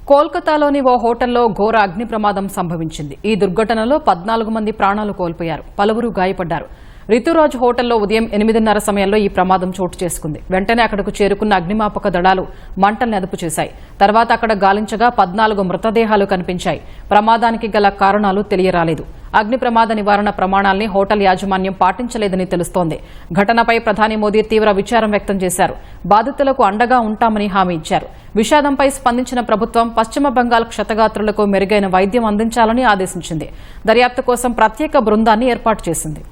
కోల్కతాలోని ఓ హోటల్లో ఘోర అగ్ని ప్రమాదం సంభవించింది. ఈ దుర్ఘటనలో 14 మంది ప్రాణాలు కోల్పోయారు, పలువురు గాయపడ్డారు. రితురాజ్ హోటల్లో ఉదయం 8:30 సమయంలో ఈ ప్రమాదం చోటు చేసుకుంది. వెంటనే అక్కడకు చేరుకున్న అగ్నిమాపక దళాలు మంటల్ని అదుపు చేశాయి. తర్వాత అక్కడ గాలించగా 14 మృతదేహాలు కనిపించాయి. ప్రమాదానికి గల కారణాలు తెలియరాలేదు. అగ్ని ప్రమాద నివారణ ప్రమాణాల్ని హోటల్ యాజమాన్యం పాటించలేదని తెలుస్తోంది. ఘటనపై ప్రధాని మోదీ తీవ్ర విచారం వ్యక్తం చేశారు. బాధితులకు అండగా ఉంటామని హామీ ఇచ్చారు. విషాదంపై స్పందించిన ప్రభుత్వం పశ్చిమ బంగాల్ క్షతగాత్రులకు మెరుగైన వైద్యం అందించాలని ఆదేశించింది. దర్యాప్తు కోసం ప్రత్యేక బృందాన్ని ఏర్పాటు చేసింది.